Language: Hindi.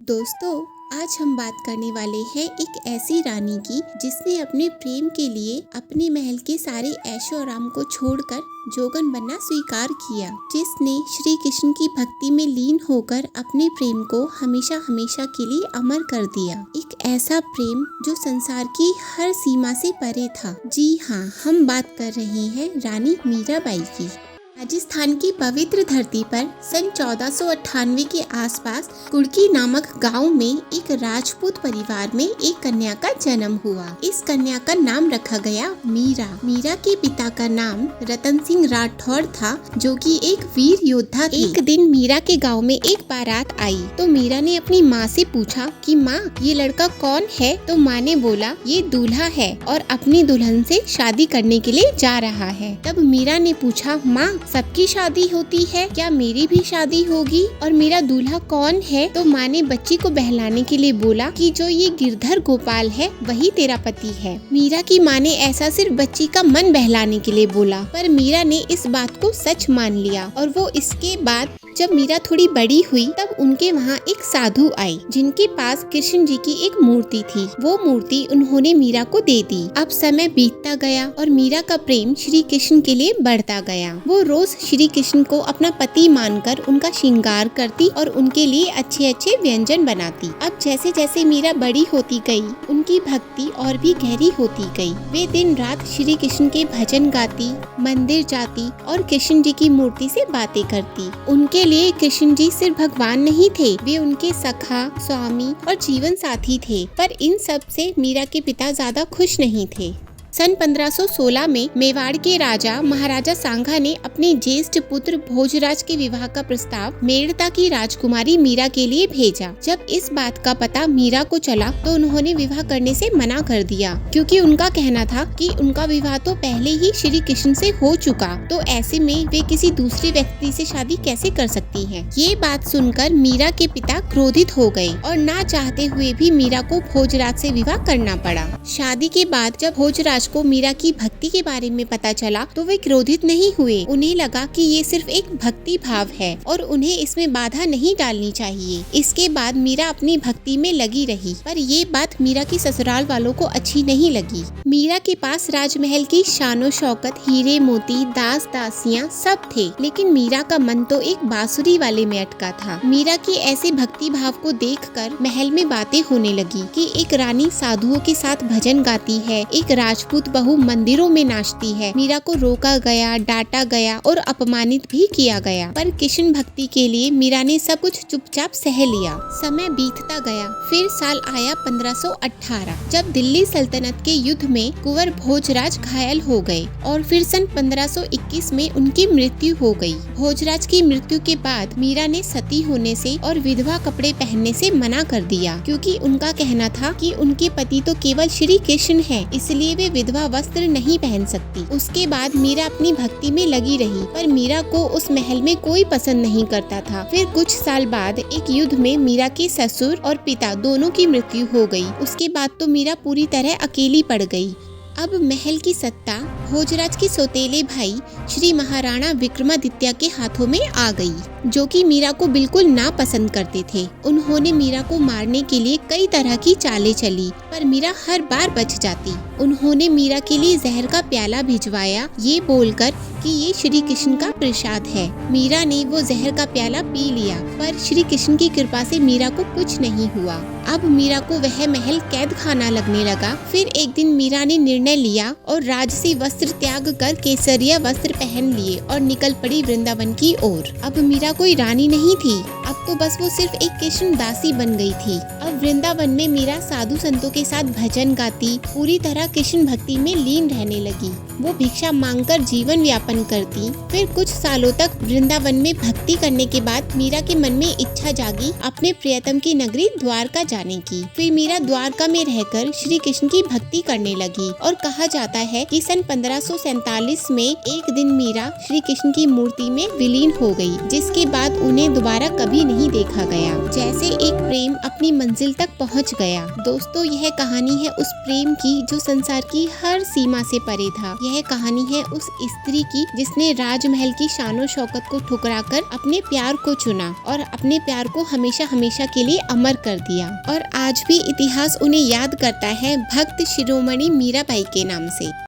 दोस्तों, आज हम बात करने वाले हैं एक ऐसी रानी की जिसने अपने प्रेम के लिए अपने महल के सारे ऐशो आराम को छोड़कर जोगन बनना स्वीकार किया, जिसने श्री कृष्ण की भक्ति में लीन होकर अपने प्रेम को हमेशा हमेशा के लिए अमर कर दिया। एक ऐसा प्रेम जो संसार की हर सीमा से परे था। जी हाँ, हम बात कर रहे हैं रानी मीराबाई की। राजस्थान की पवित्र धरती पर सन 1498 के आसपास कुड़की नामक गांव में एक राजपूत परिवार में एक कन्या का जन्म हुआ। इस कन्या का नाम रखा गया मीरा। मीरा के पिता का नाम रतन सिंह राठौड़ था, जो कि एक वीर योद्धा थे। एक दिन मीरा के गांव में एक बारात आई तो मीरा ने अपनी माँ से पूछा कि माँ, ये लड़का कौन है? तो माँ ने बोला, ये दूल्हा है और अपनी दुल्हन से शादी करने के लिए जा रहा है। तब मीरा ने पूछा, माँ, सबकी शादी होती है, क्या मेरी भी शादी होगी? और मेरा दूल्हा कौन है? तो माँ ने बच्ची को बहलाने के लिए बोला कि जो ये गिरधर गोपाल है वही तेरा पति है। मीरा की माँ ने ऐसा सिर्फ बच्ची का मन बहलाने के लिए बोला, पर मीरा ने इस बात को सच मान लिया। और वो इसके बाद जब मीरा थोड़ी बड़ी हुई तब उनके वहाँ एक साधु आई जिनके पास कृष्ण जी की एक मूर्ति थी। वो मूर्ति उन्होंने मीरा को दे दी। अब समय बीतता गया और मीरा का प्रेम श्री कृष्ण के लिए बढ़ता गया। वो रोज श्री कृष्ण को अपना पति मानकर उनका श्रृंगार करती और उनके लिए अच्छे अच्छे व्यंजन बनाती। अब जैसे जैसे मीरा बड़ी होती गई, उनकी भक्ति और भी गहरी होती गई। वे दिन रात श्री कृष्ण के भजन गाती, मंदिर जाती और कृष्ण जी की मूर्ति से बातें करती। उनके लिए कृष्ण जी सिर्फ भगवान नहीं थे, वे उनके सखा, स्वामी और जीवन साथी थे। पर इन सब से मीरा के पिता ज्यादा खुश नहीं थे। सन 1516 में मेवाड़ के राजा महाराजा सांगा ने अपने ज्येष्ठ पुत्र भोजराज के विवाह का प्रस्ताव मेड़ता की राजकुमारी मीरा के लिए भेजा। जब इस बात का पता मीरा को चला तो उन्होंने विवाह करने से मना कर दिया, क्योंकि उनका कहना था कि उनका विवाह तो पहले ही श्री कृष्ण से हो चुका, तो ऐसे में वे किसी दूसरे व्यक्ति से शादी कैसे कर सकती हैं। ये बात सुनकर मीरा के पिता क्रोधित हो गए और ना चाहते हुए भी मीरा को भोजराज से विवाह करना पड़ा। शादी के बाद जब भोजराज को मीरा की भक्ति के बारे में पता चला तो वे क्रोधित नहीं हुए। उन्हें लगा कि ये सिर्फ एक भक्ति भाव है और उन्हें इसमें बाधा नहीं डालनी चाहिए। इसके बाद मीरा अपनी भक्ति में लगी रही, पर ये बात मीरा की ससुराल वालों को अच्छी नहीं लगी। मीरा के पास राजमहल की शानो शौकत, हीरे मोती, दास दासियां सब थे, लेकिन मीरा का मन तो एक बांसुरी वाले में अटका था। मीरा की ऐसे भक्ति भाव को देखकर महल में बातें होने लगी कि एक रानी साधुओं के साथ भजन गाती है, एक राजपूत बहू मंदिरों में नाचती है। मीरा को रोका गया, डांटा गया और अपमानित भी किया गया, पर कृष्ण भक्ति के लिए मीरा ने सब कुछ चुपचाप सह लिया। समय बीतता गया। फिर साल आया 1518, जब दिल्ली सल्तनत के युद्ध में कुंवर भोजराज घायल हो गए और फिर सन 1521 में उनकी मृत्यु हो गई। भोजराज की मृत्यु के बाद मीरा ने सती होने से और विधवा कपड़े पहनने से मना कर दिया, क्योंकि उनका कहना था कि उनके पति तो केवल श्री कृष्ण है, इसलिए वे विधवा वस्त्र नहीं पहन सकती। उसके बाद मीरा अपनी भक्ति में लगी रही, पर मीरा को उस महल में कोई पसंद नहीं करता था। फिर कुछ साल बाद एक युद्ध में मीरा के ससुर और पिता दोनों की मृत्यु हो गई। उसके बाद तो मीरा पूरी तरह अकेली पड़ गई। अब महल की सत्ता भोजराज के सौतेले भाई श्री महाराणा विक्रमादित्य के हाथों में आ गई, जो कि मीरा को बिल्कुल ना पसंद करते थे। उन्होंने मीरा को मारने के लिए कई तरह की चालें चली, पर मीरा हर बार बच जाती। उन्होंने मीरा के लिए जहर का प्याला भिजवाया, ये बोलकर कि ये श्री कृष्ण का प्रसाद है। मीरा ने वो जहर का प्याला पी लिया, पर श्री कृष्ण की कृपा से मीरा को कुछ नहीं हुआ। अब मीरा को वह महल कैद खाना लगने लगा। फिर एक दिन मीरा ने निर्णय लिया और राजसी वस्त्र त्याग कर केसरिया वस्त्र पहन लिए और निकल पड़ी वृंदावन की ओर। अब मीरा कोई रानी नहीं थी, अब तो बस वो सिर्फ एक कृष्ण दासी बन गई थी। अब वृंदावन में मीरा साधु संतों के साथ भजन गाती, पूरी तरह कृष्ण भक्ति में लीन रहने लगी। वो भिक्षा मांगकर जीवन यापन करती। फिर कुछ सालों तक वृंदावन में भक्ति करने के बाद मीरा के मन में इच्छा जागी अपने प्रियतम की नगरी द्वारका जाने की। फिर मीरा द्वारका में रहकर श्री कृष्ण की भक्ति करने लगी और कहा जाता है कि सन 1547 में एक दिन मीरा श्री कृष्ण की मूर्ति में विलीन हो गई, जिसके बाद उन्हें दोबारा कभी नहीं देखा गया। जैसे एक प्रेम अपनी मंजिल तक पहुंच गया। दोस्तों, यह कहानी है उस प्रेम की जो संसार की हर सीमा से परे था। यह कहानी है उस स्त्री की जिसने राजमहल की शानो शौकत को ठुकराकर अपने प्यार को चुना और अपने प्यार को हमेशा हमेशा के लिए अमर कर दिया। और आज भी इतिहास उन्हें याद करता है भक्त शिरोमणि मीराबाई के नाम से।